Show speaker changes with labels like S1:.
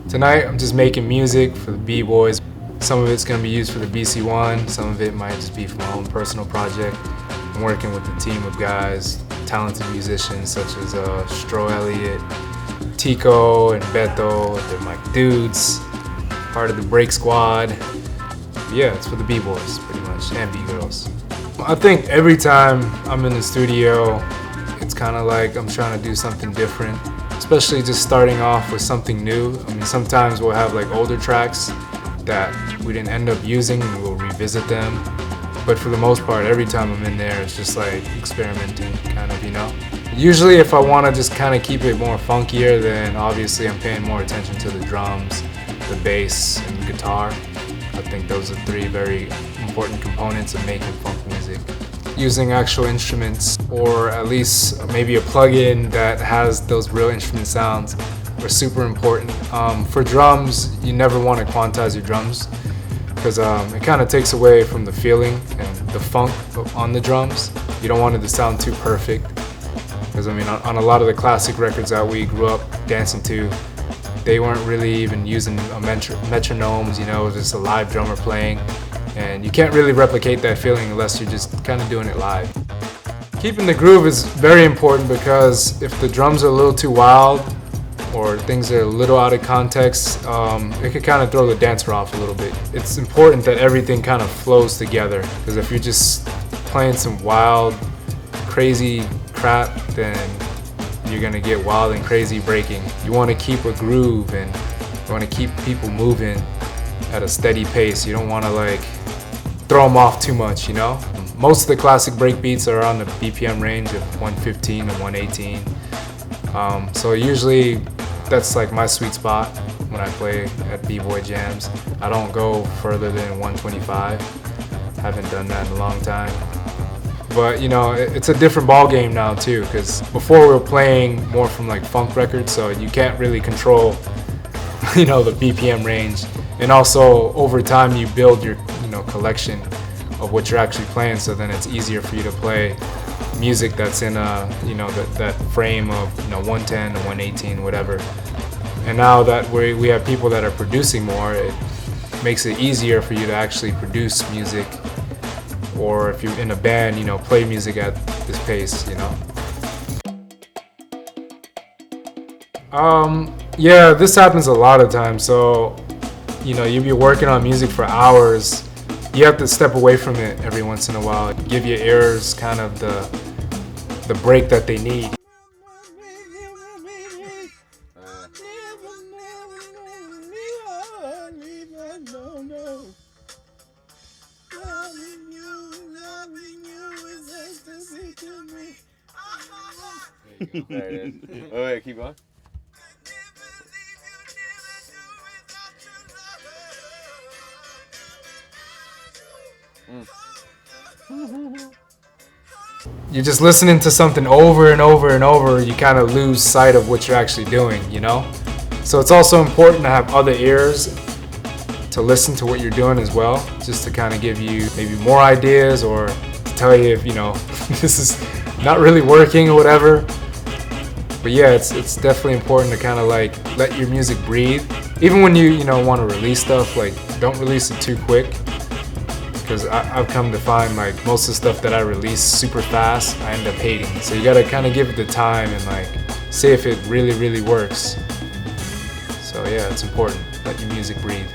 S1: Tonight I'm just making music for the b-boys. Some of it's going to be used for the BC1, some of it might just be for my own personal project. I'm working with a team of guys, talented musicians such as Stro Elliot, Teeko, and Beto. They're my dudes, part of the break squad. Yeah, it's for the b-boys pretty much, and b-girls. I think every time I'm in the studio, it's kind of like I'm trying to do something different, especially just starting off with something new. I mean, sometimes we'll have like older tracks that we didn't end up using and we'll revisit them. But for the most part, every time I'm in there, it's just like experimenting, kind of, you know? Usually if I want to just kind of keep it more funkier, then obviously I'm paying more attention to the drums, the bass, and the guitar. I think those are three very important components of making funk music. Using actual instruments, or at least maybe a plugin that has those real instrument sounds, are super important. For drums, you never want to quantize your drums because it kind of takes away from the feeling and the funk on the drums. You don't want it to sound too perfect because I mean on a lot of the classic records that we grew up dancing to, they weren't really even using metronomes, you know, it was just a live drummer playing, and you can't really replicate that feeling unless you're just kind of doing it live. Keeping the groove is very important because if the drums are a little too wild or things are a little out of context, it could kind of throw the dancer off a little bit. It's important that everything kind of flows together, because if you're just playing some wild, crazy crap, then you're gonna get wild and crazy breaking. You want to keep a groove and you want to keep people moving at a steady pace. You don't want to like throw them off too much, you know? Most of the classic break beats are on the BPM range of 115 to 118. So usually that's like my sweet spot when I play at b-boy jams. I don't go further than 125. Haven't done that in a long time. But you know, it's a different ball game now too, because before we were playing more from like funk records, so you can't really control, you know, the BPM range. And also over time you build your, you know, collection of what you're actually playing, so then it's easier for you to play music that's in a, you know, that frame of, you know, 110 to 118, whatever. And now that we have people that are producing more, it makes it easier for you to actually produce music, or if you're in a band, you know, play music at this pace, you know. Yeah, this happens a lot of times. So, you know, you'll be working on music for hours. You have to step away from it every once in a while. Give your ears kind of the break that they need.
S2: There it is. Oh, wait, keep going.
S1: You're just listening to something over and over and over, you kind of lose sight of what you're actually doing, you know? So it's also important to have other ears to listen to what you're doing as well, just to kind of give you maybe more ideas, or to tell you if, you know, this is not really working or whatever. But yeah, it's definitely important to kind of like let your music breathe. Even when you know, want to release stuff, like don't release it too quick. Because I've come to find like most of the stuff that I release super fast, I end up hating. So you gotta kind of give it the time and like see if it really, really works. So yeah, it's important. Let your music breathe.